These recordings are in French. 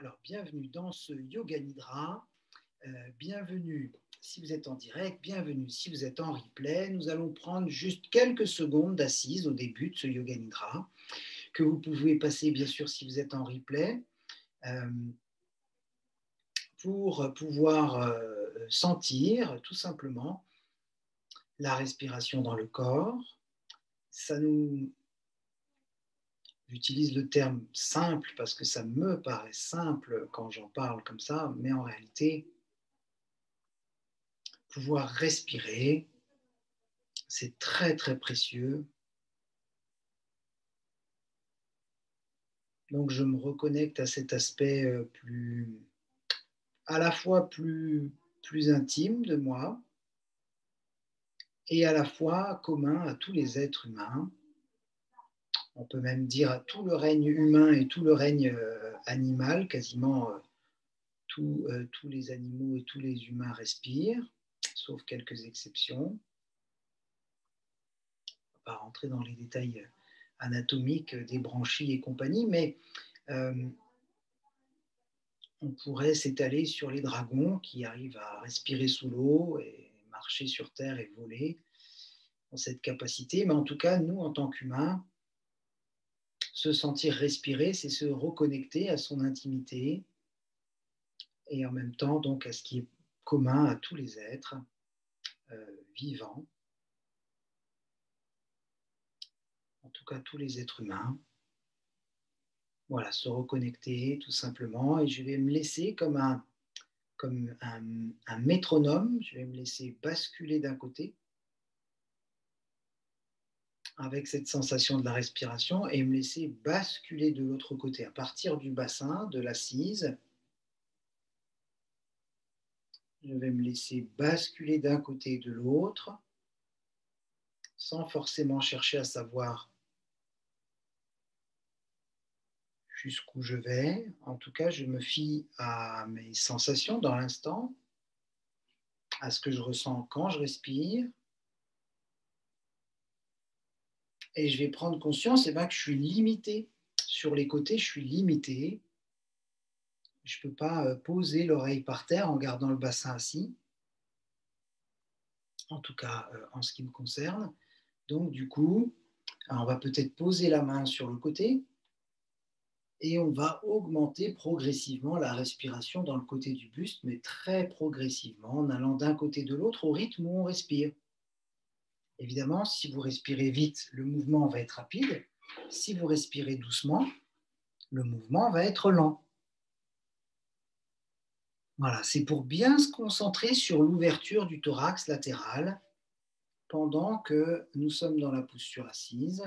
Alors, bienvenue dans ce Yoga Nidra. Bienvenue si vous êtes en direct, bienvenue si vous êtes en replay. Nous allons prendre juste quelques secondes d'assise au début de ce Yoga Nidra, que vous pouvez passer bien sûr si vous êtes en replay, pour pouvoir sentir tout simplement la respiration dans le corps. J'utilise le terme simple parce que ça me paraît simple quand j'en parle comme ça, mais en réalité, pouvoir respirer, c'est très très précieux. Donc je me reconnecte à cet aspect à la fois plus intime de moi et à la fois commun à tous les êtres humains. On peut même dire à tout le règne humain et tout le règne animal, quasiment tous les animaux et tous les humains respirent, sauf quelques exceptions. On ne va pas rentrer dans les détails anatomiques des branchies et compagnie, mais on pourrait s'étaler sur les dragons qui arrivent à respirer sous l'eau et marcher sur terre et voler dans cette capacité. Mais en tout cas, nous, en tant qu'humains, se sentir respirer, c'est se reconnecter à son intimité et en même temps donc à ce qui est commun à tous les êtres vivants, en tout cas tous les êtres humains. Voilà, se reconnecter tout simplement, et je vais me laisser comme un métronome, je vais me laisser basculer d'un côté avec cette sensation de la respiration et me laisser basculer de l'autre côté, à partir du bassin, de l'assise. Je vais me laisser basculer d'un côté et de l'autre, sans forcément chercher à savoir jusqu'où je vais. En tout cas, je me fie à mes sensations dans l'instant, à ce que je ressens quand je respire. Et je vais prendre conscience que je suis limité. Sur les côtés, je suis limité. Je ne peux pas poser l'oreille par terre en gardant le bassin assis, en tout cas en ce qui me concerne. Donc du coup, on va peut-être poser la main sur le côté et on va augmenter progressivement la respiration dans le côté du buste, mais très progressivement, en allant d'un côté de l'autre au rythme où on respire. Évidemment, si vous respirez vite, le mouvement va être rapide. Si vous respirez doucement, le mouvement va être lent. Voilà, c'est pour bien se concentrer sur l'ouverture du thorax latéral pendant que nous sommes dans la posture assise.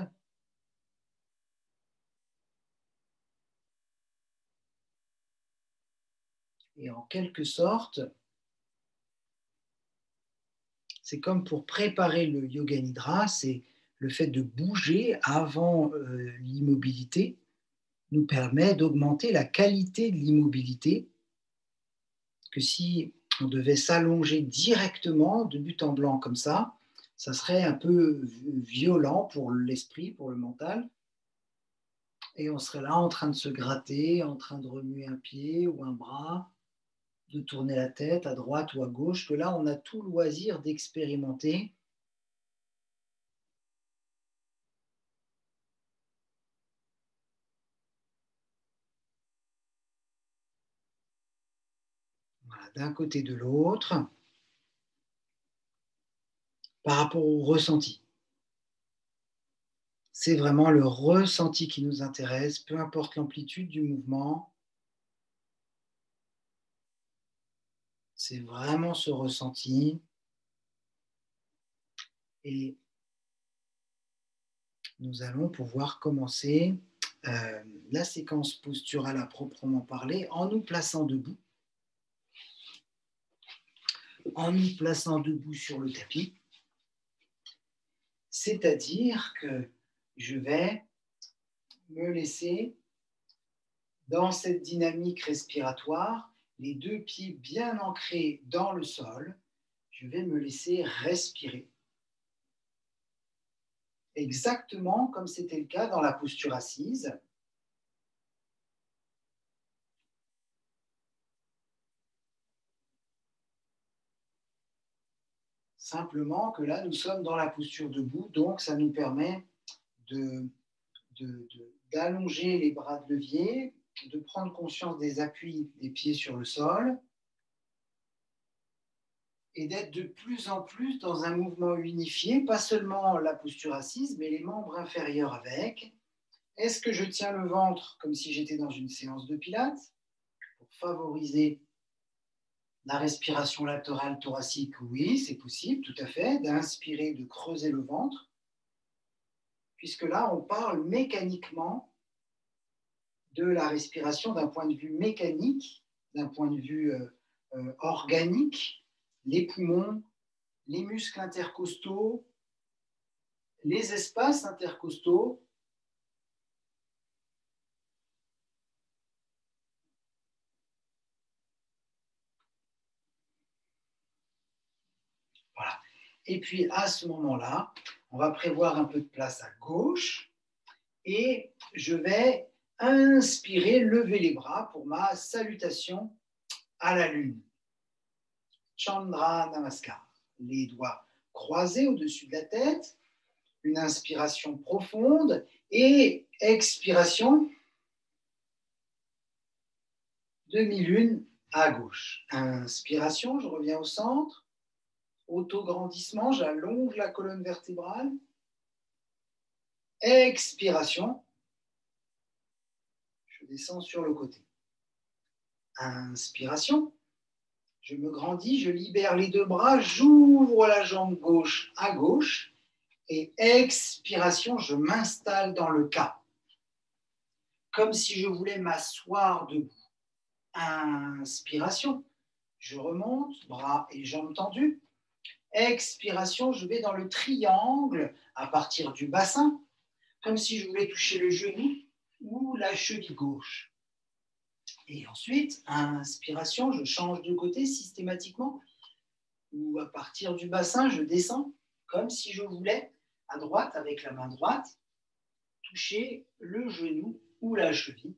Et en quelque sorte, c'est comme pour préparer le Yoga Nidra, c'est le fait de bouger avant l'immobilité nous permet d'augmenter la qualité de l'immobilité, que si on devait s'allonger directement de but en blanc comme ça serait un peu violent pour l'esprit, pour le mental. Et on serait là en train de se gratter, en train de remuer un pied ou un bras, de tourner la tête à droite ou à gauche, que là, on a tout loisir d'expérimenter voilà, d'un côté de l'autre, par rapport au ressenti. C'est vraiment le ressenti qui nous intéresse, peu importe l'amplitude du mouvement. C'est vraiment ce ressenti. Et nous allons pouvoir commencer la séquence posturale à proprement parler en nous plaçant debout. En nous plaçant debout sur le tapis. C'est-à-dire que je vais me laisser dans cette dynamique respiratoire, les deux pieds bien ancrés dans le sol, je vais me laisser respirer. Exactement comme c'était le cas dans la posture assise. Simplement que là, nous sommes dans la posture debout, donc ça nous permet d'allonger les bras de levier, de prendre conscience des appuis des pieds sur le sol et d'être de plus en plus dans un mouvement unifié, pas seulement la posture assise, mais les membres inférieurs avec. Est-ce que je tiens le ventre comme si j'étais dans une séance de pilates pour favoriser la respiration latérale thoracique? Oui, c'est possible, tout à fait, d'inspirer, de creuser le ventre, puisque là, on parle mécaniquement de la respiration d'un point de vue mécanique, d'un point de vue organique, les poumons, les muscles intercostaux, les espaces intercostaux. Voilà. Et puis à ce moment-là, on va prévoir un peu de place à gauche et je vais inspirer, lever les bras pour ma salutation à la lune. Chandra Namaskar. Les doigts croisés au-dessus de la tête, une inspiration profonde et expiration, demi-lune à gauche. Inspiration, je reviens au centre. Autograndissement, j'allonge la colonne vertébrale. Expiration, je descends sur le côté. Inspiration, je me grandis, je libère les deux bras, j'ouvre la jambe gauche à gauche. Et expiration, je m'installe dans le K. Comme si je voulais m'asseoir debout. Inspiration, je remonte, bras et jambes tendus. Expiration, je vais dans le triangle à partir du bassin, comme si je voulais toucher le genou ou la cheville gauche. Et ensuite, inspiration, je change de côté systématiquement, ou à partir du bassin, je descends, comme si je voulais, à droite, avec la main droite, toucher le genou ou la cheville.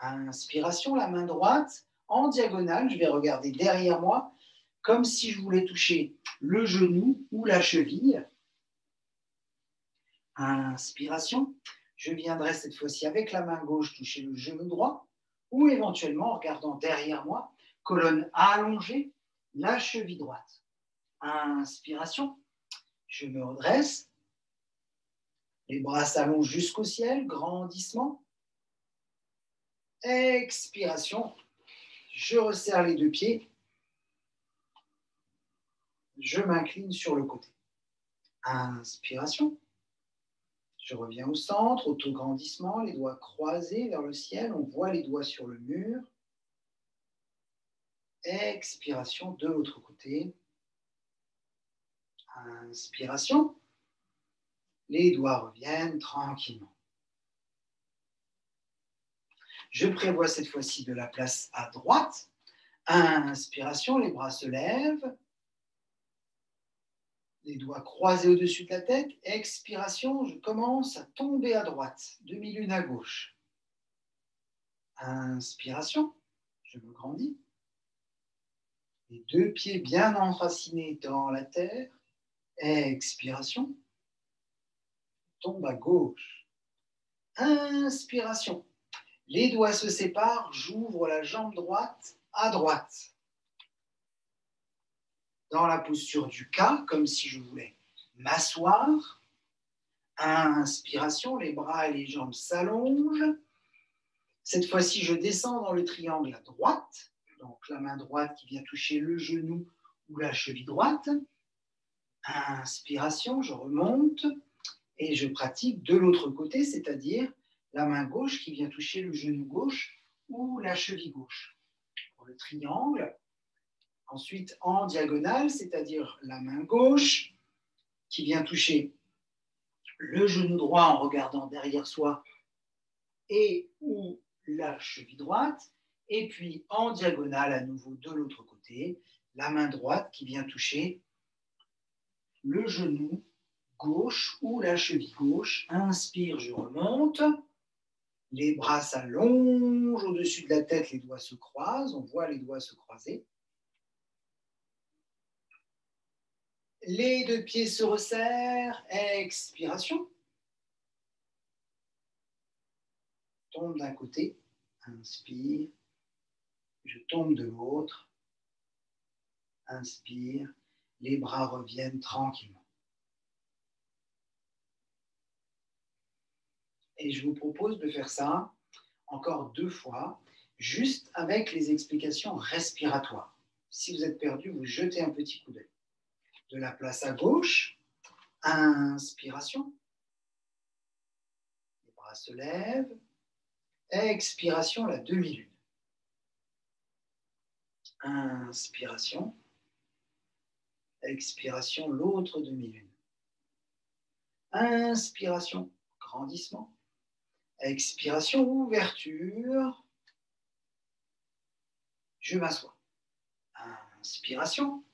Inspiration, la main droite, en diagonale, je vais regarder derrière moi, comme si je voulais toucher le genou ou la cheville. Inspiration, je viendrai cette fois-ci avec la main gauche toucher le genou droit, ou éventuellement en regardant derrière moi, colonne allongée, la cheville droite. Inspiration, je me redresse, les bras s'allongent jusqu'au ciel, grandissement. Expiration, je resserre les deux pieds, je m'incline sur le côté. Inspiration, je reviens au centre, autograndissement, les doigts croisés vers le ciel, on voit les doigts sur le mur. Expiration, de l'autre côté. Inspiration, les doigts reviennent tranquillement. Je prévois cette fois-ci de la place à droite. Inspiration, les bras se lèvent. Les doigts croisés au-dessus de la tête. Expiration, je commence à tomber à droite, demi-lune à gauche. Inspiration, je me grandis. Les deux pieds bien enracinés dans la terre. Expiration, tombe à gauche. Inspiration, les doigts se séparent, j'ouvre la jambe droite à droite. Dans la posture du K, comme si je voulais m'asseoir. Inspiration, les bras et les jambes s'allongent. Cette fois-ci, je descends dans le triangle à droite. Donc la main droite qui vient toucher le genou ou la cheville droite. Inspiration, je remonte et je pratique de l'autre côté, c'est-à-dire la main gauche qui vient toucher le genou gauche ou la cheville gauche. Pour le triangle, ensuite en diagonale, c'est-à-dire la main gauche qui vient toucher le genou droit en regardant derrière soi et ou la cheville droite, et puis en diagonale à nouveau de l'autre côté, la main droite qui vient toucher le genou gauche ou la cheville gauche. Inspire, je remonte. Les bras s'allongent au-dessus de la tête, les doigts se croisent, on voit les doigts se croiser. Les deux pieds se resserrent. Expiration. Tombe d'un côté. Inspire. Je tombe de l'autre. Inspire. Les bras reviennent tranquillement. Et je vous propose de faire ça encore 2 fois, juste avec les explications respiratoires. Si vous êtes perdu, vous jetez un petit coup d'œil. De la place à gauche, inspiration. Les bras se lèvent. Expiration, la demi-lune. Inspiration. Expiration, l'autre demi-lune. Inspiration, grandissement. Expiration, ouverture. Je m'assois. Inspiration.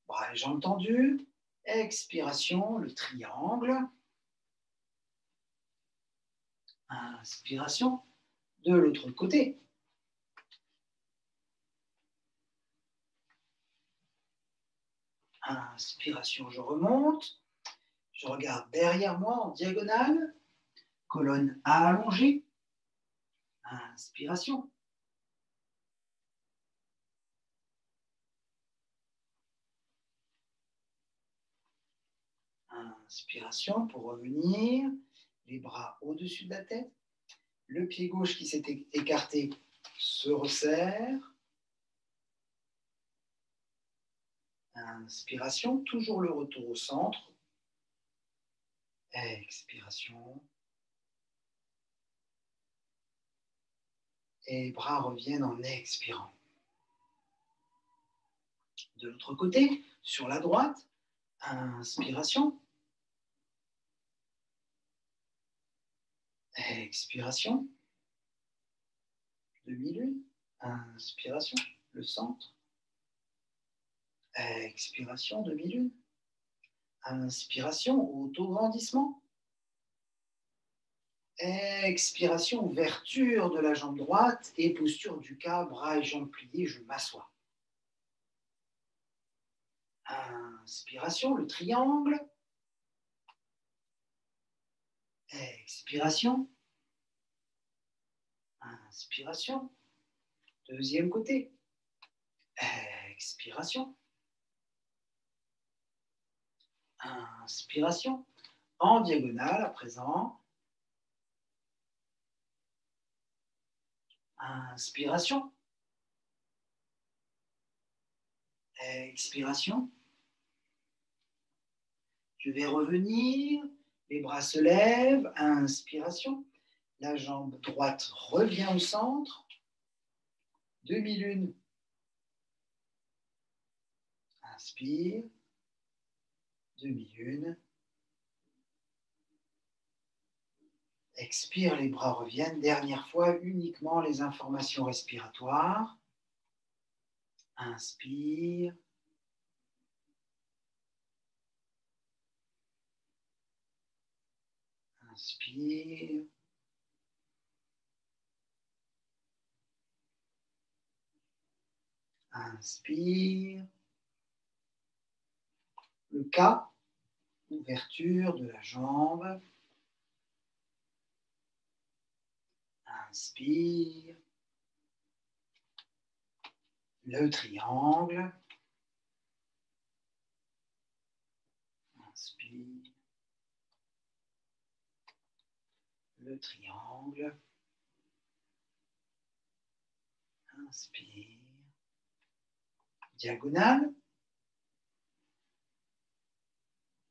Bras et jambes tendus. Expiration, le triangle. Inspiration, de l'autre côté. Inspiration, je remonte. Je regarde derrière moi en diagonale. Colonne allongée. Inspiration. Inspiration pour revenir. Les bras au-dessus de la tête. Le pied gauche qui s'est écarté se resserre. Inspiration, toujours le retour au centre. Expiration. Et les bras reviennent en expirant. De l'autre côté, sur la droite, inspiration. Expiration. Demi-lune. Inspiration. Le centre. Expiration, demi-lune. Inspiration, autograndissement. Expiration, ouverture de la jambe droite et posture du cas, bras et jambes pliés, je m'assois. Inspiration, le triangle. Expiration. Inspiration. Deuxième côté. Expiration. Inspiration. En diagonale à présent. Inspiration. Expiration. Je vais revenir. Les bras se lèvent. Inspiration. La jambe droite revient au centre. Demi-lune. Inspire. Demi-lune. Expire, les bras reviennent. Dernière fois, uniquement les informations respiratoires. Inspire. Inspire. Inspire. Le K, ouverture de la jambe. Inspire. Le triangle. Inspire. Le triangle. Inspire. Diagonale.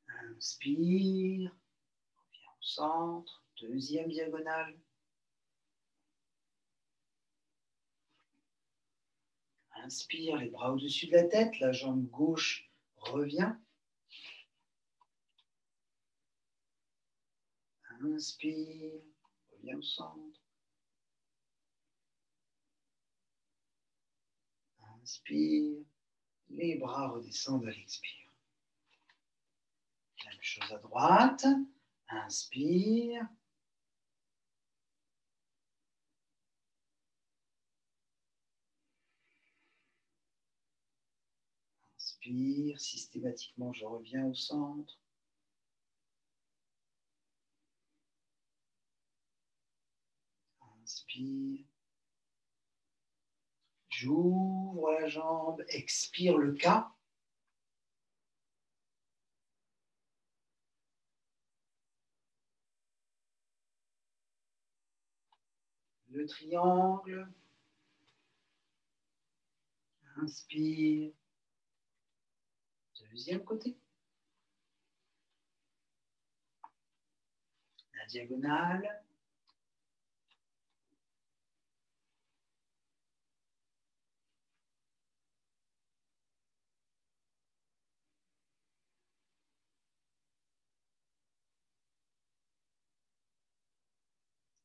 Inspire. Reviens au centre. Deuxième diagonale. Inspire, les bras au-dessus de la tête. La jambe gauche revient. Inspire. Reviens au centre. Inspire. Les bras redescendent à l'expire. Même chose à droite. Inspire. Inspire, systématiquement, je reviens au centre. Inspire. J'ouvre la jambe, expire le K. Le triangle. Inspire. Deuxième côté. La diagonale.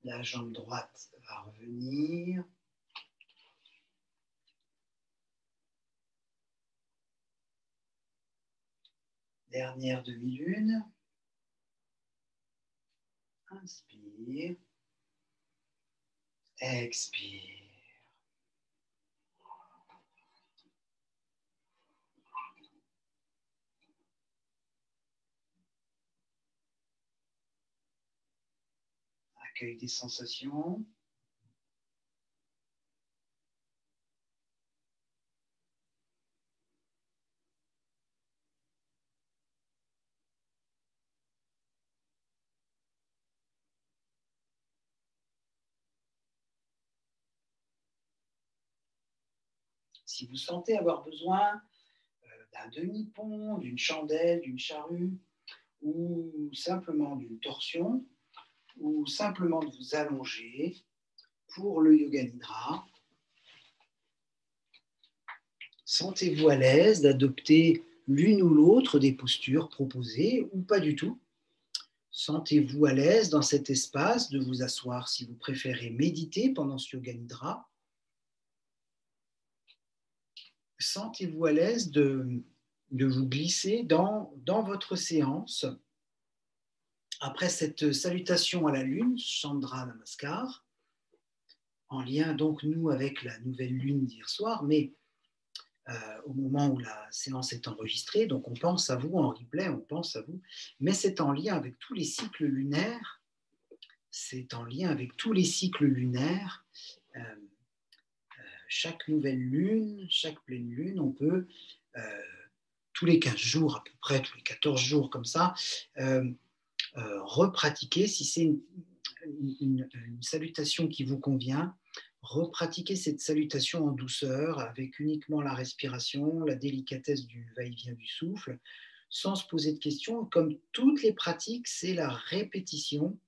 La jambe droite va revenir. Dernière demi-lune. Inspire. Expire. Accueille des sensations. Si vous sentez avoir besoin d'un demi-pont, d'une chandelle, d'une charrue, ou simplement d'une torsion, ou simplement de vous allonger pour le Yoga Nidra, sentez-vous à l'aise d'adopter l'une ou l'autre des postures proposées ou pas du tout. Sentez-vous à l'aise dans cet espace de vous asseoir si vous préférez méditer pendant ce Yoga Nidra. Sentez-vous à l'aise de vous glisser dans votre séance. Après cette salutation à la lune, Chandra Namaskar, en lien donc nous avec la nouvelle lune d'hier soir, mais au moment où la séance est enregistrée, donc on pense à vous en replay, on pense à vous, mais c'est en lien avec tous les cycles lunaires, c'est en lien avec tous les cycles lunaires. Chaque nouvelle lune, chaque pleine lune, on peut, tous les 15 jours à peu près, tous les 14 jours comme ça, repratiquer, si c'est une salutation qui vous convient, repratiquer cette salutation en douceur avec uniquement la respiration, la délicatesse du va-et-vient du souffle, sans se poser de questions. Comme toutes les pratiques, c'est la répétition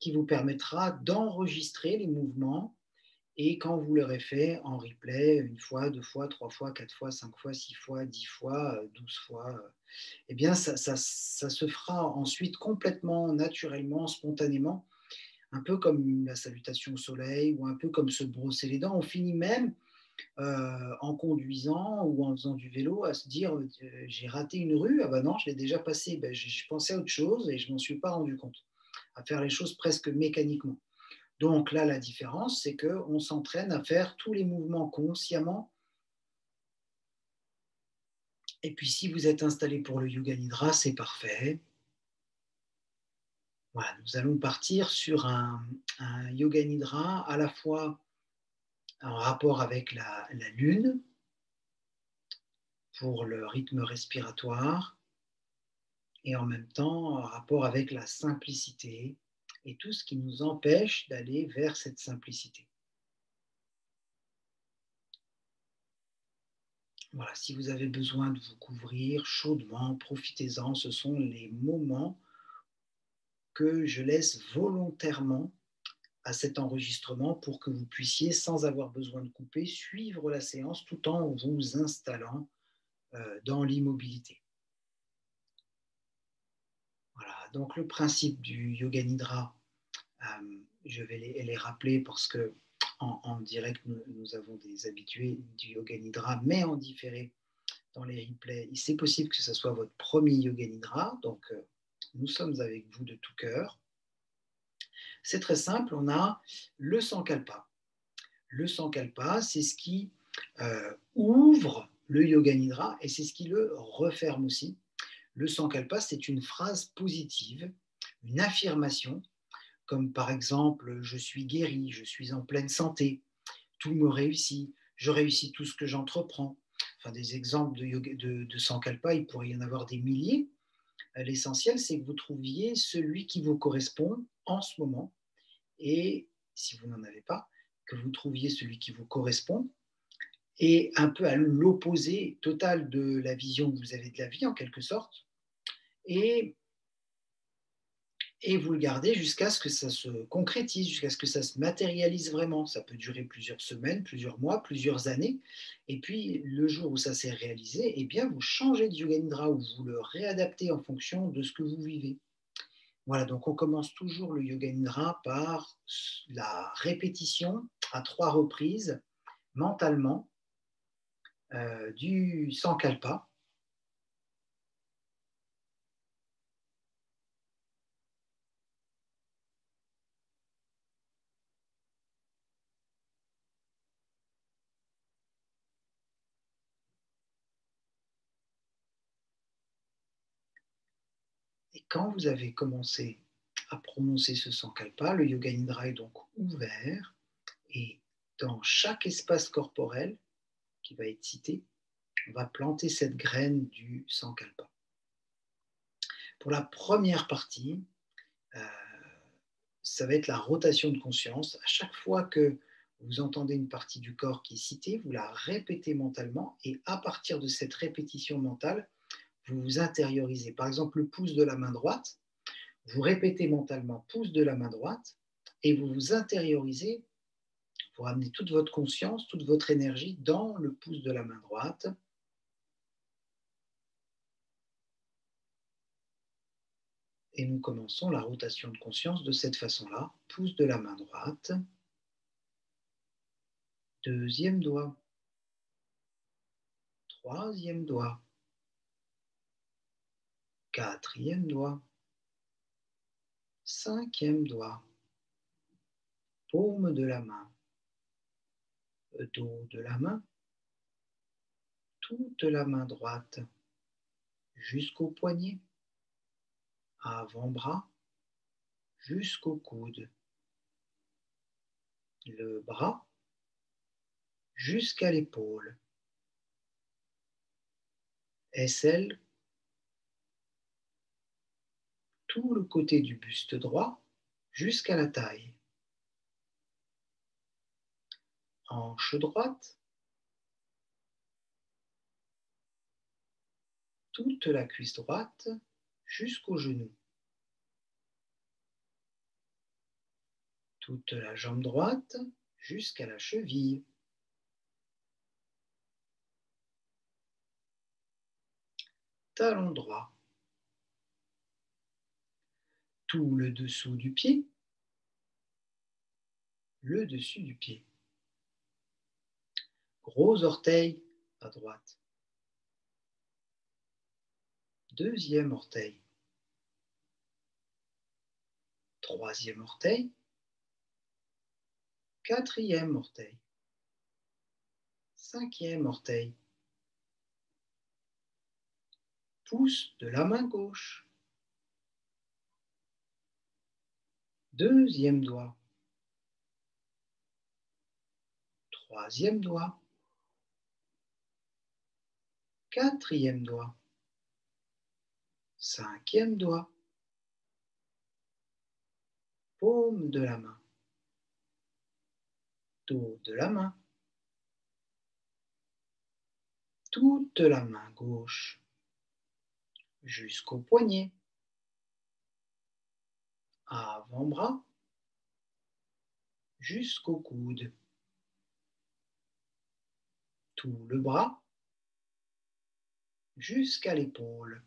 qui vous permettra d'enregistrer les mouvements et quand vous l'aurez fait en replay, une fois, deux fois, trois fois, quatre fois, cinq fois, six fois, 10 fois, 12 fois, eh bien ça se fera ensuite complètement naturellement, spontanément, un peu comme la salutation au soleil ou un peu comme se brosser les dents. On finit même en conduisant ou en faisant du vélo à se dire j'ai raté une rue, ah ben non, je l'ai déjà passée, ben, je pensais à autre chose et je ne m'en suis pas rendu compte, à faire les choses presque mécaniquement. Donc là, la différence, c'est qu'on s'entraîne à faire tous les mouvements consciemment. Et puis si vous êtes installé pour le Yoga Nidra, c'est parfait. Voilà, nous allons partir sur un Yoga Nidra à la fois en rapport avec la lune pour le rythme respiratoire et en même temps en rapport avec la simplicité et tout ce qui nous empêche d'aller vers cette simplicité. Voilà, si vous avez besoin de vous couvrir chaudement, profitez-en. Ce sont les moments que je laisse volontairement à cet enregistrement pour que vous puissiez, sans avoir besoin de couper, suivre la séance tout en vous installant dans l'immobilité. Voilà, donc le principe du Yoga Nidra, je vais les rappeler parce que en direct, nous avons des habitués du Yoga Nidra, mais en différé dans les replays. C'est possible que ce soit votre premier Yoga Nidra, donc nous sommes avec vous de tout cœur. C'est très simple, on a le Sankalpa. Le Sankalpa, c'est ce qui ouvre le Yoga Nidra et c'est ce qui le referme aussi. Le Sankalpa, c'est une phrase positive, une affirmation, comme par exemple « je suis guéri, je suis en pleine santé », tout me réussit, je réussis tout ce que j'entreprends. Enfin, des exemples de Sankalpa, il pourrait y en avoir des milliers. L'essentiel, c'est que vous trouviez celui qui vous correspond en ce moment. Et si vous n'en avez pas, que vous trouviez celui qui vous correspond et un peu à l'opposé total de la vision que vous avez de la vie, en quelque sorte. Et vous le gardez jusqu'à ce que ça se concrétise, jusqu'à ce que ça se matérialise vraiment. Ça peut durer plusieurs semaines, plusieurs mois, plusieurs années. Et puis, le jour où ça s'est réalisé, eh bien, vous changez de Yoga Nidra ou vous le réadaptez en fonction de ce que vous vivez. Voilà, donc on commence toujours le Yoga Nidra par la répétition à 3 reprises, mentalement, du Sankalpa. Et quand vous avez commencé à prononcer ce Sankalpa, le Yoga Nidra est donc ouvert et dans chaque espace corporel qui va être cité, on va planter cette graine du Sankalpa. Pour la première partie, euh, ça va être la rotation de conscience. À chaque fois que vous entendez une partie du corps qui est citée, vous la répétez mentalement et à partir de cette répétition mentale, vous vous intériorisez. Par exemple, le pouce de la main droite, vous répétez mentalement pouce de la main droite et vous vous intériorisez, vous ramenez toute votre conscience, toute votre énergie dans le pouce de la main droite. Et nous commençons la rotation de conscience de cette façon-là. Pouce de la main droite, deuxième doigt, troisième doigt, quatrième doigt, cinquième doigt, paume de la main, dos de la main, toute la main droite jusqu'au poignet, avant-bras jusqu'au coude, le bras jusqu'à l'épaule, aisselle, tout le côté du buste droit jusqu'à la taille, hanche droite, toute la cuisse droite jusqu'au genou, toute la jambe droite jusqu'à la cheville, talon droit, tout le dessous du pied, le dessus du pied, gros orteil à droite, deuxième orteil, troisième orteil, quatrième orteil, cinquième orteil, pouce de la main gauche, deuxième doigt, troisième doigt, quatrième doigt, cinquième doigt, paume de la main, dos de la main, toute la main gauche jusqu'au poignet, avant-bras jusqu'au coude, tout le bras jusqu'à l'épaule,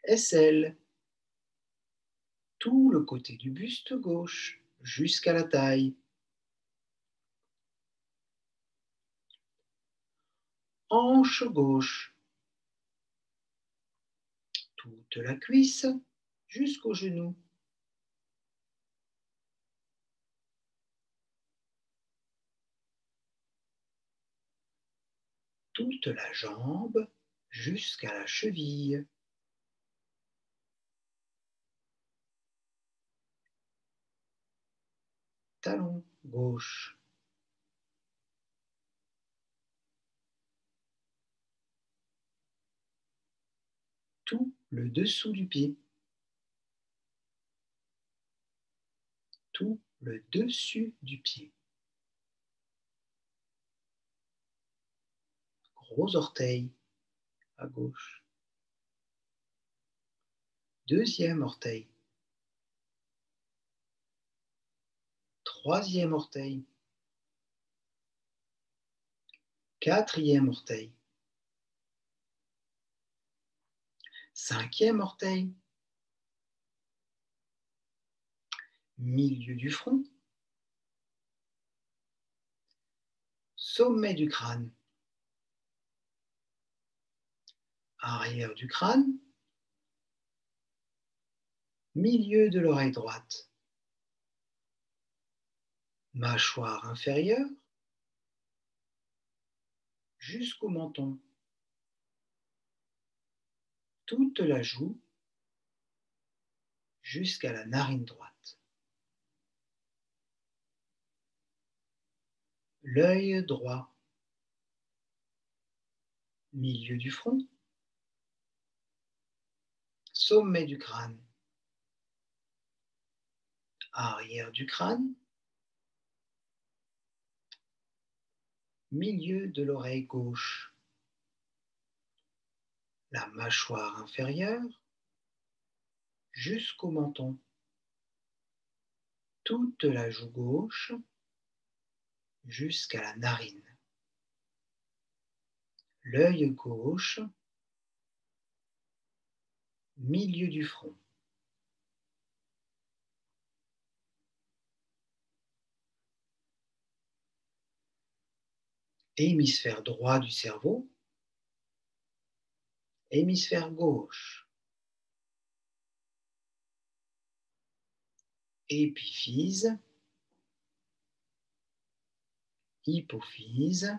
aisselle, tout le côté du buste gauche jusqu'à la taille, hanche gauche, toute la cuisse jusqu'au genou, toute la jambe jusqu'à la cheville. Talon gauche. Tout le dessous du pied. Tout le dessus du pied. Gros orteil à gauche. Deuxième orteil. Troisième orteil. Quatrième orteil. Cinquième orteil. Milieu du front. Sommet du crâne. Arrière du crâne. Milieu de l'oreille droite. Mâchoire inférieure. Jusqu'au menton. Toute la joue jusqu'à la narine droite. L'œil droit. Milieu du front. Sommet du crâne. Arrière du crâne. Milieu de l'oreille gauche. La mâchoire inférieure jusqu'au menton. Toute la joue gauche jusqu'à la narine. L'œil gauche. Milieu du front. Hémisphère droit du cerveau. Hémisphère gauche. Épiphyse. Hypophyse.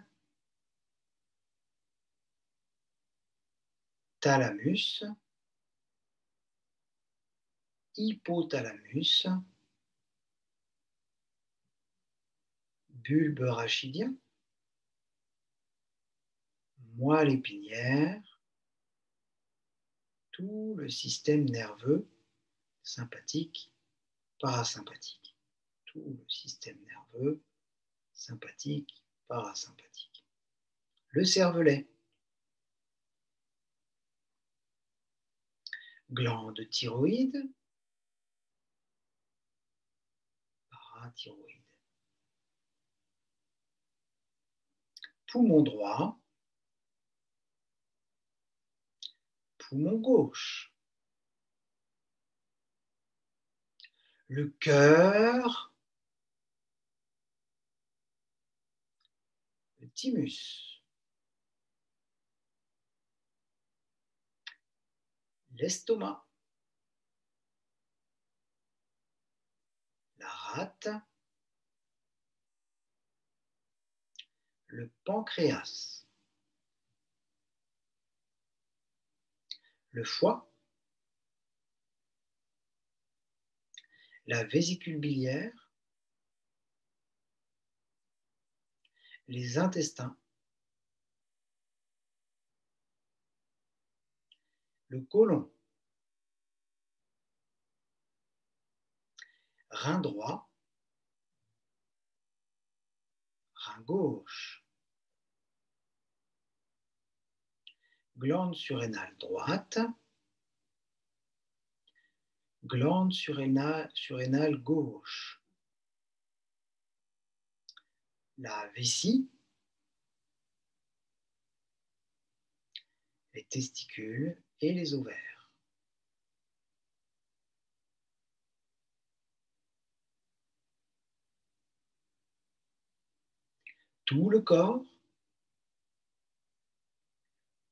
Thalamus. Hypothalamus. Bulbe rachidien. Moelle épinière. Tout le système nerveux sympathique, parasympathique. Tout le système nerveux sympathique, parasympathique. Le cervelet. Glande thyroïde, parathyroïde. Poumon droit, poumon gauche. Le cœur, le thymus. L'estomac, la rate, le pancréas, le foie, la vésicule biliaire, les intestins, le côlon, rein droit, rein gauche, glande surrénale droite, glande surrénale gauche, la vessie, les testicules et les ovaires. Tout le corps,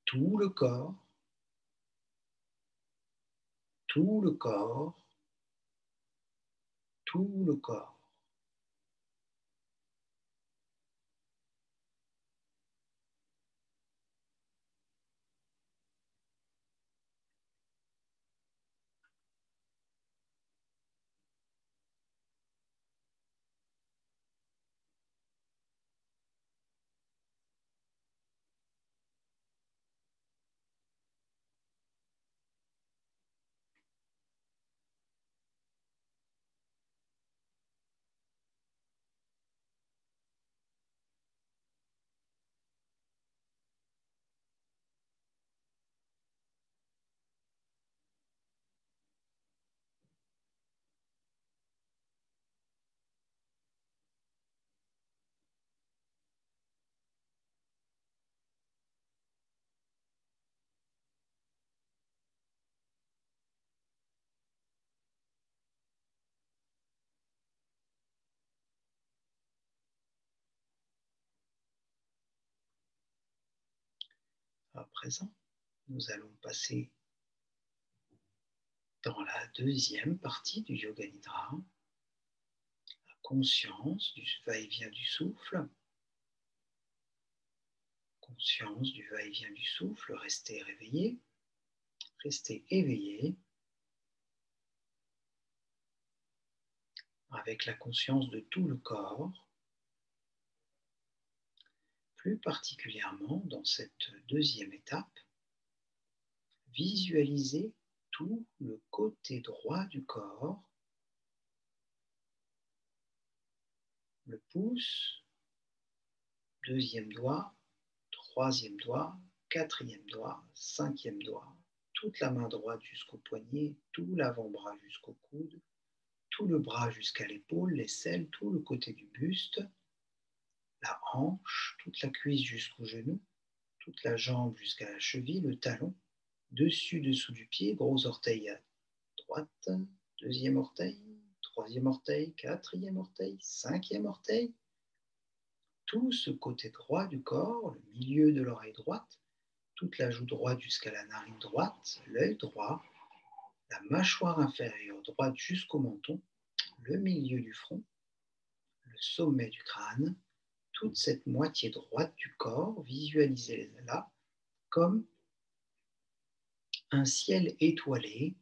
tout le corps, tout le corps, tout le corps. À présent, nous allons passer dans la deuxième partie du Yoga Nidra, la conscience du va-et-vient du souffle. Conscience du va-et-vient du souffle, restez réveillé, restez éveillé, avec la conscience de tout le corps, plus particulièrement dans cette deuxième étape, visualisez tout le côté droit du corps, le pouce, deuxième doigt, troisième doigt, quatrième doigt, cinquième doigt, toute la main droite jusqu'au poignet, tout l'avant-bras jusqu'au coude, tout le bras jusqu'à l'épaule, l'aisselle, tout le côté du buste, la hanche, toute la cuisse jusqu'au genou, toute la jambe jusqu'à la cheville, le talon, dessus, dessous du pied, gros orteil à droite, deuxième orteil, troisième orteil, quatrième orteil, cinquième orteil, tout ce côté droit du corps, le milieu de l'oreille droite, toute la joue droite jusqu'à la narine droite, l'œil droit, la mâchoire inférieure droite jusqu'au menton, le milieu du front, le sommet du crâne, toute cette moitié droite du corps, visualisez-la comme un ciel étoilé,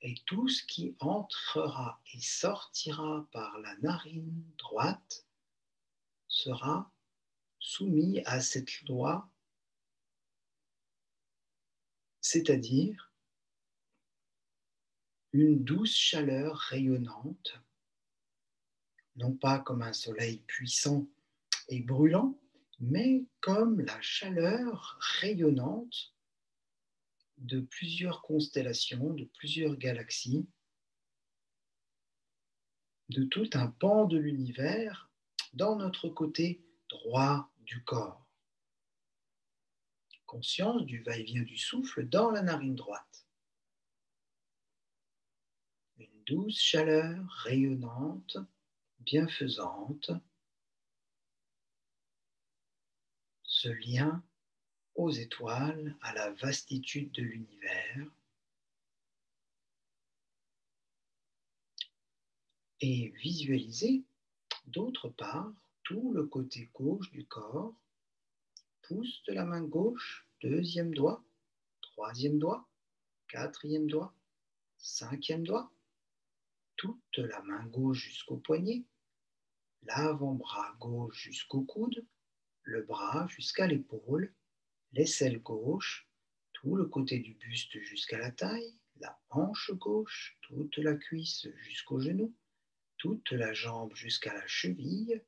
et tout ce qui entrera et sortira par la narine droite sera soumis à cette loi, c'est-à-dire une douce chaleur rayonnante, non pas comme un soleil puissant et brûlant, mais comme la chaleur rayonnante de plusieurs constellations, de plusieurs galaxies, de tout un pan de l'univers dans notre côté droit du corps. Conscience du va-et-vient du souffle dans la narine droite. Une douce chaleur rayonnante, bienfaisante, ce lien aux étoiles, à la vastitude de l'univers. Et visualisez d'autre part tout le côté gauche du corps, pouce de la main gauche, deuxième doigt, troisième doigt, quatrième doigt, cinquième doigt, toute la main gauche jusqu'au poignet, l'avant-bras gauche jusqu'au coude, le bras jusqu'à l'épaule, l'aisselle gauche, tout le côté du buste jusqu'à la taille, la hanche gauche, toute la cuisse jusqu'au genou, toute la jambe jusqu'à la cheville,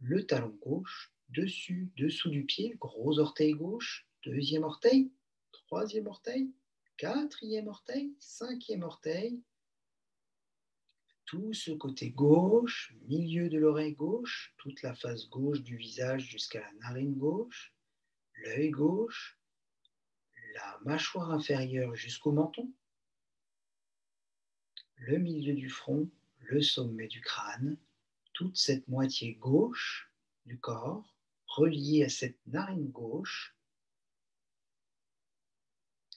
le talon gauche, dessus, dessous du pied, gros orteil gauche, deuxième orteil, troisième orteil, quatrième orteil, cinquième orteil, tout ce côté gauche, milieu de l'oreille gauche, toute la face gauche du visage jusqu'à la narine gauche, l'œil gauche, la mâchoire inférieure jusqu'au menton, le milieu du front, le sommet du crâne, toute cette moitié gauche du corps reliée à cette narine gauche.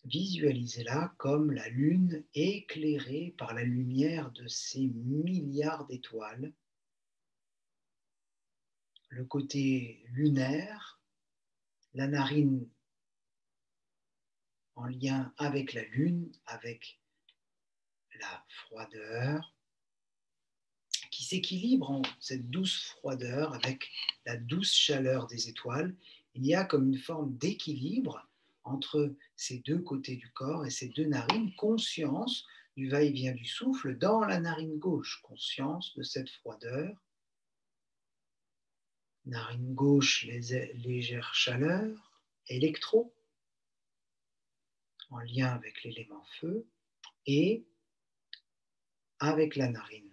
Visualisez-la comme la lune éclairée par la lumière de ces milliards d'étoiles. Le côté lunaire, la narine en lien avec la lune, avec la froideur, qui s'équilibre en cette douce froideur avec la douce chaleur des étoiles. Il y a comme une forme d'équilibre entre ces deux côtés du corps et ces deux narines, conscience du va-et-vient du souffle dans la narine gauche, conscience de cette froideur. Narine gauche, légère chaleur, électro, en lien avec l'élément feu, et avec la narine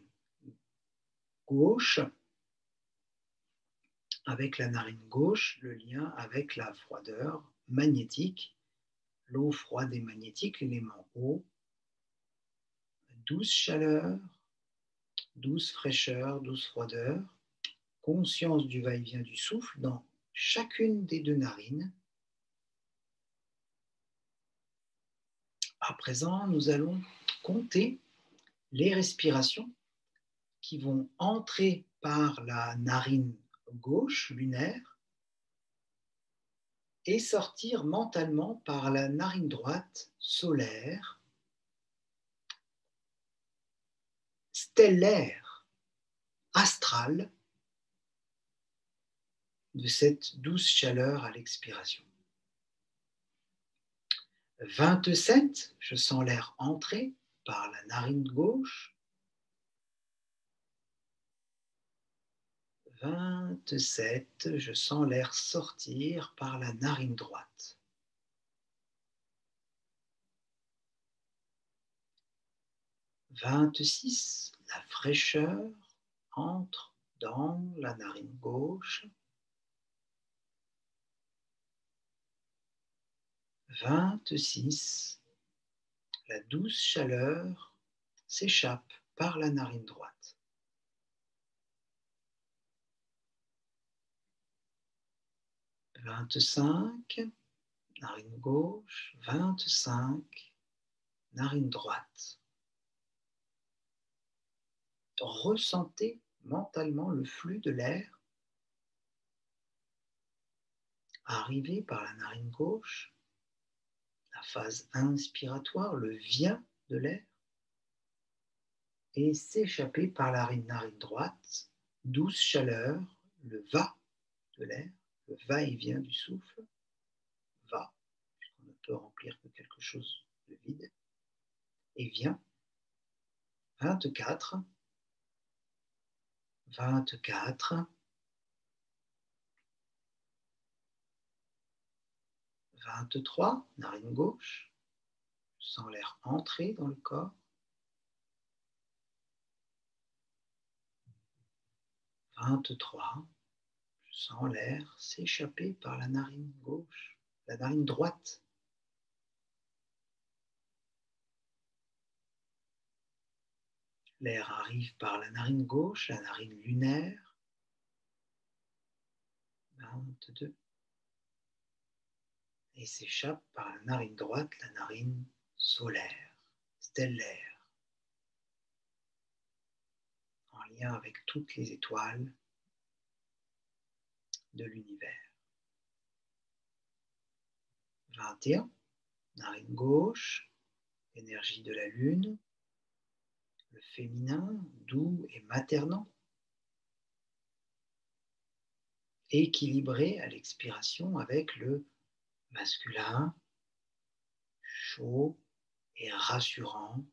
gauche, le lien avec la froideur magnétique, l'eau froide et magnétique, l'élément eau, douce chaleur, douce fraîcheur, douce froideur, conscience du va-et-vient du souffle dans chacune des deux narines. À présent, nous allons compter les respirations qui vont entrer par la narine gauche lunaire et sortir mentalement par la narine droite solaire, stellaire, astrale, de cette douce chaleur à l'expiration. 27, je sens l'air entrer par la narine gauche. 27, je sens l'air sortir par la narine droite. 26, la fraîcheur entre dans la narine gauche. 26, la douce chaleur s'échappe par la narine droite. 25, narine gauche. 25, narine droite. Ressentez mentalement le flux de l'air arriver par la narine gauche, la phase inspiratoire, le vient de l'air, et s'échapper par la narine droite, douce chaleur, le va de l'air, le va-et-vient du souffle, va, puisqu'on ne peut remplir que quelque chose de vide, et vient. 24, 24, 23, narine gauche, je sens l'air entrer dans le corps. 23, je sens l'air s'échapper par la narine gauche, la narine droite. L'air arrive par la narine gauche, la narine lunaire. 22. Et s'échappe par la narine droite, la narine solaire, stellaire, en lien avec toutes les étoiles de l'univers. 21, narine gauche, énergie de la lune, le féminin, doux et maternant, équilibré à l'expiration avec le masculin, chaud et rassurant.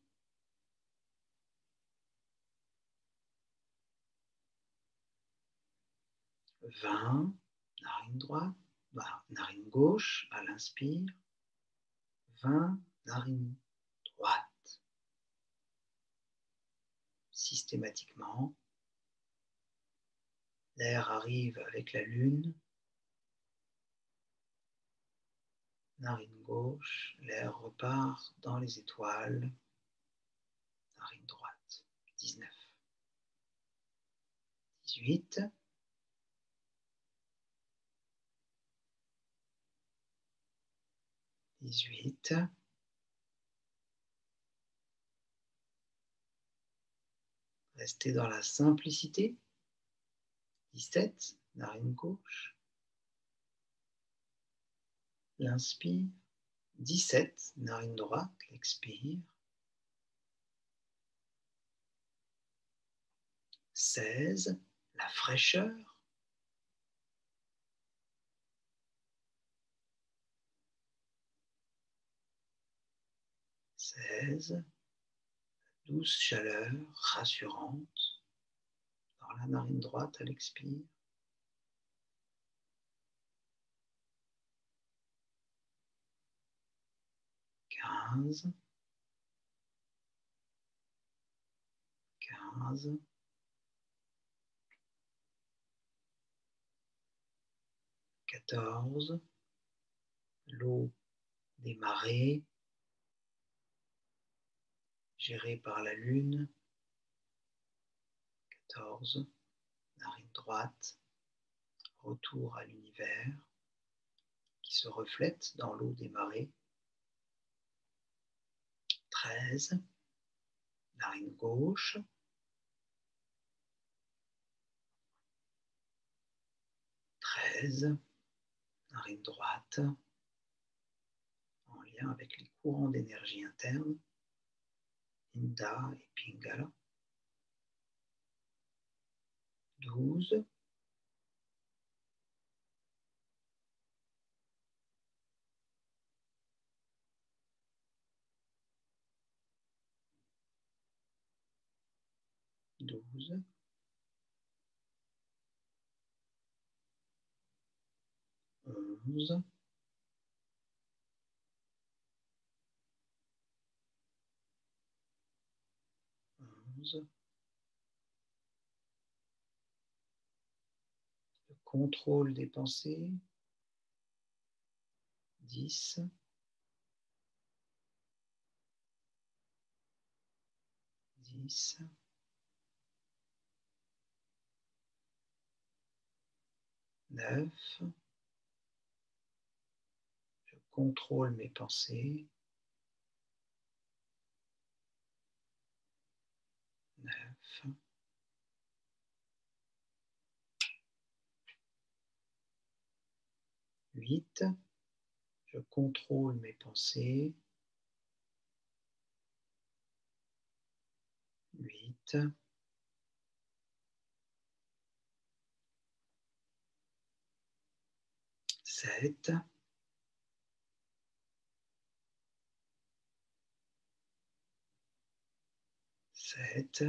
20, narine droite, narine gauche à l'inspire. 20, narine droite. Systématiquement, l'air arrive avec la lune. Narine gauche, l'air repart dans les étoiles. Narine droite. 19. 18. 18. Restez dans la simplicité. 17, narine gauche. L'inspire. 17, narine droite, l'expire. 16, la fraîcheur. 16, douce chaleur rassurante dans la narine droite à l'expire. 15, 15, 14, l'eau des marées gérée par la lune. 14, narine droite, retour à l'univers qui se reflète dans l'eau des marées. 13, narine gauche. 13, narine droite, en lien avec les courants d'énergie interne, Inda et Pingala. 12, 12, 11, 11, le contrôle des pensées, 10, 10, 9, je contrôle mes pensées, 9, 8, je contrôle mes pensées, 8, 7, 7,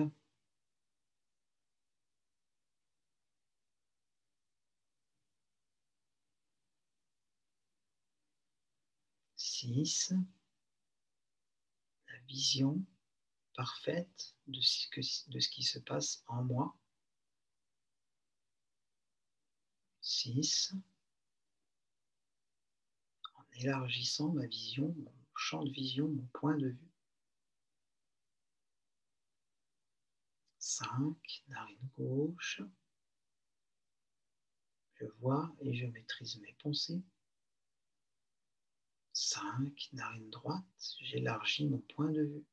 6, la vision parfaite de ce qui se passe en moi, 6, en élargissant ma vision, mon champ de vision, mon point de vue, 5, narine gauche, je vois et je maîtrise mes pensées, 5, narine droite, j'élargis mon point de vue,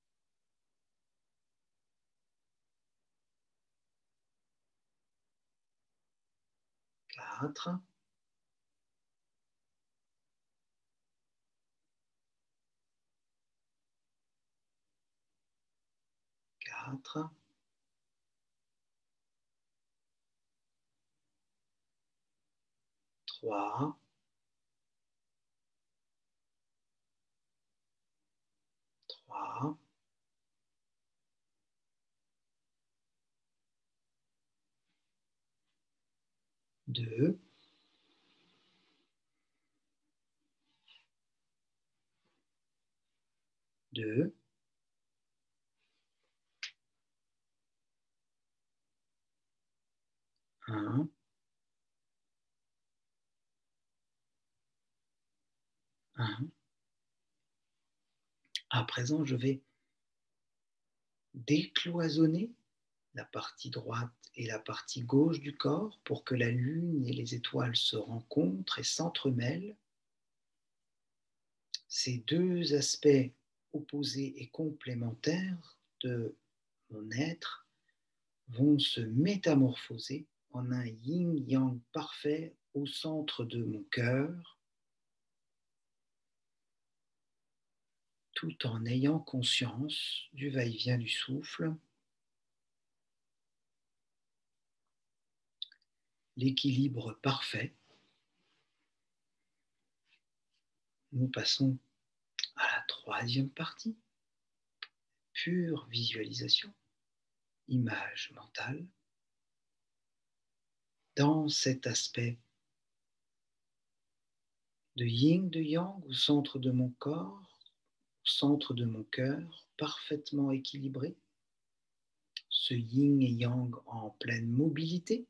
4, 4, 3, 3, 2, 2, 1, 1. À présent, je vais décloisonner la partie droite et la partie gauche du corps pour que la lune et les étoiles se rencontrent et s'entremêlent. Ces deux aspects opposés et complémentaires de mon être vont se métamorphoser en un yin-yang parfait au centre de mon cœur, tout en ayant conscience du va-et-vient du souffle, l'équilibre parfait. Nous passons à la troisième partie, pure visualisation, image mentale. Dans cet aspect de yin, de yang, au centre de mon corps, au centre de mon cœur, parfaitement équilibré, ce yin et yang en pleine mobilité,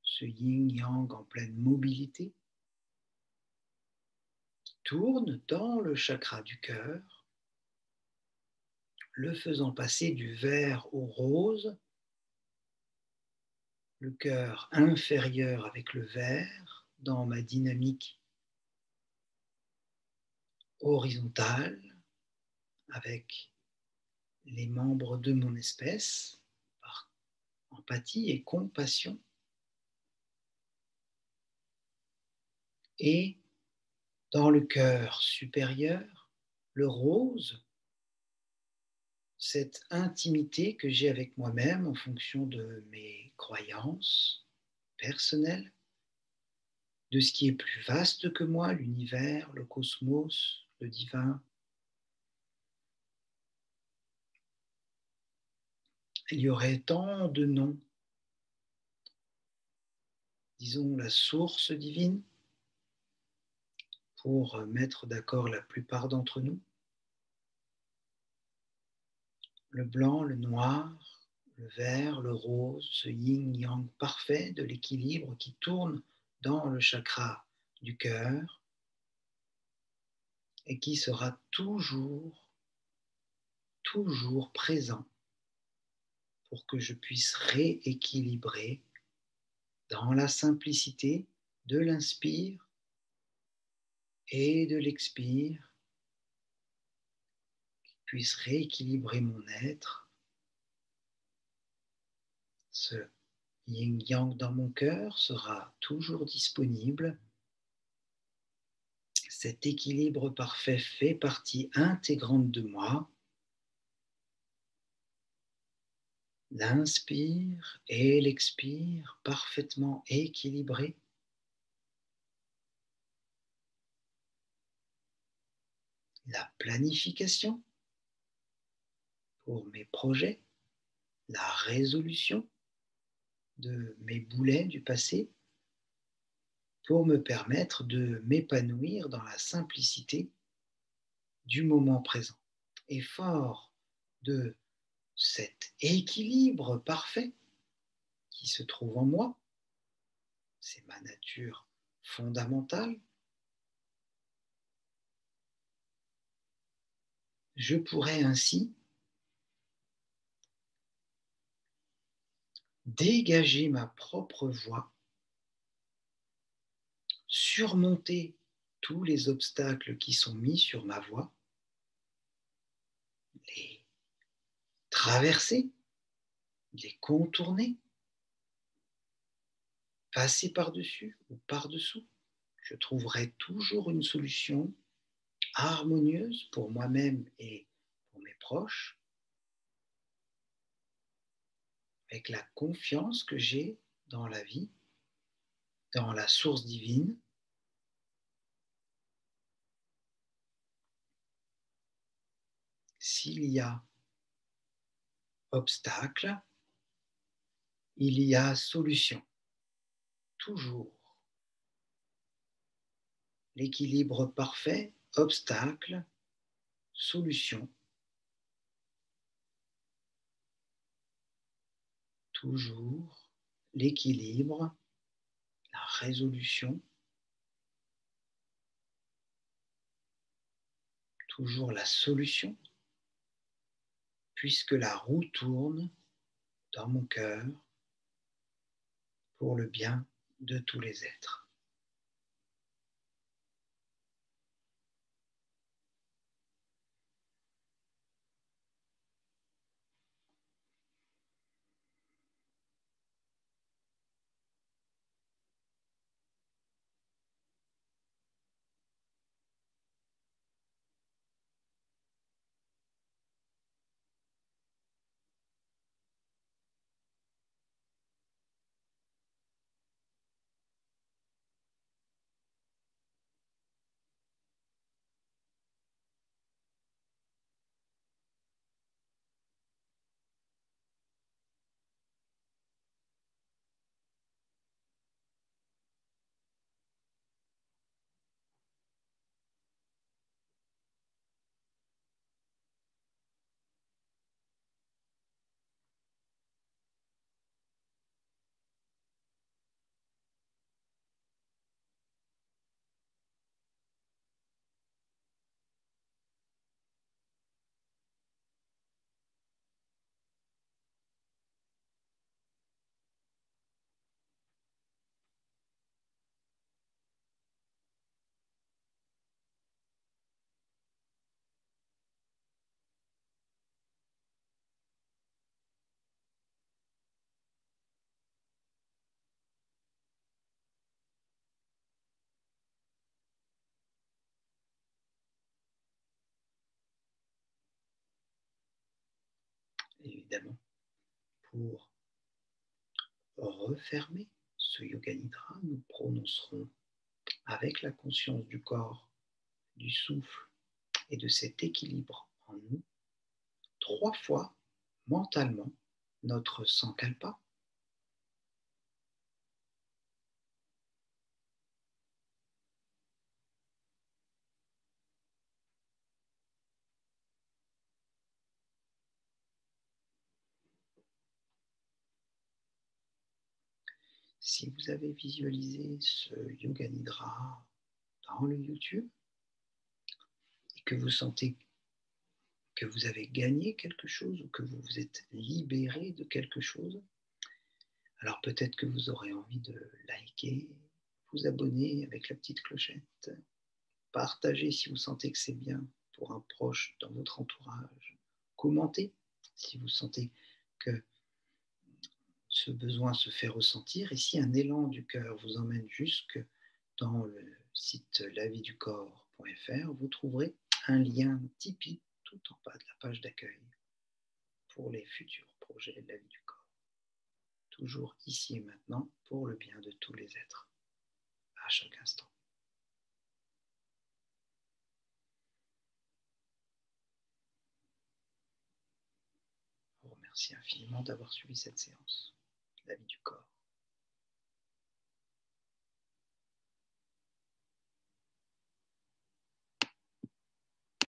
ce yin-yang en pleine mobilité, qui tourne dans le chakra du cœur, le faisant passer du vert au rose, le cœur inférieur avec le vert dans ma dynamique horizontale avec les membres de mon espèce par empathie et compassion, et dans le cœur supérieur, le rose, cette intimité que j'ai avec moi-même en fonction de mes croyances personnelles, de ce qui est plus vaste que moi, l'univers, le cosmos, le divin. Il y aurait tant de noms, disons la source divine, pour mettre d'accord la plupart d'entre nous. Le blanc, le noir, le vert, le rose, ce yin-yang parfait de l'équilibre qui tourne dans le chakra du cœur et qui sera toujours, toujours présent pour que je puisse rééquilibrer dans la simplicité de l'inspire et de l'expire, qui puisse rééquilibrer mon être, ce yin-yang dans mon cœur sera toujours disponible. Cet équilibre parfait fait partie intégrante de moi. L'inspire et l'expire parfaitement équilibrés. La planification pour mes projets, la résolution de mes boulets du passé pour me permettre de m'épanouir dans la simplicité du moment présent. Et fort de cet équilibre parfait qui se trouve en moi, c'est ma nature fondamentale, je pourrais ainsi dégager ma propre voie, surmonter tous les obstacles qui sont mis sur ma voie, les traverser, les contourner, passer par-dessus ou par-dessous. Je trouverai toujours une solution harmonieuse pour moi-même et pour mes proches, avec la confiance que j'ai dans la vie, dans la source divine. S'il y a obstacle, il y a solution. Toujours. L'équilibre parfait, obstacle, solution. Toujours l'équilibre, la résolution. Toujours la solution, puisque la roue tourne dans mon cœur pour le bien de tous les êtres. évidemment, pour refermer ce Yoga Nidra, nous prononcerons avec la conscience du corps, du souffle et de cet équilibre en nous, 3 fois mentalement notre Sankalpa. Si vous avez visualisé ce Yoga Nidra dans le YouTube et que vous sentez que vous avez gagné quelque chose ou que vous vous êtes libéré de quelque chose, alors peut-être que vous aurez envie de liker, vous abonner avec la petite clochette, partager si vous sentez que c'est bien pour un proche dans votre entourage, commentez si vous sentez que ce besoin se fait ressentir et si un élan du cœur vous emmène jusque dans le site laviducorps.fr, vous trouverez un lien Tipeee tout en bas de la page d'accueil pour les futurs projets de la vie du corps. Toujours ici et maintenant pour le bien de tous les êtres, à chaque instant. Je vous remercie infiniment d'avoir suivi cette séance. La vie du corps.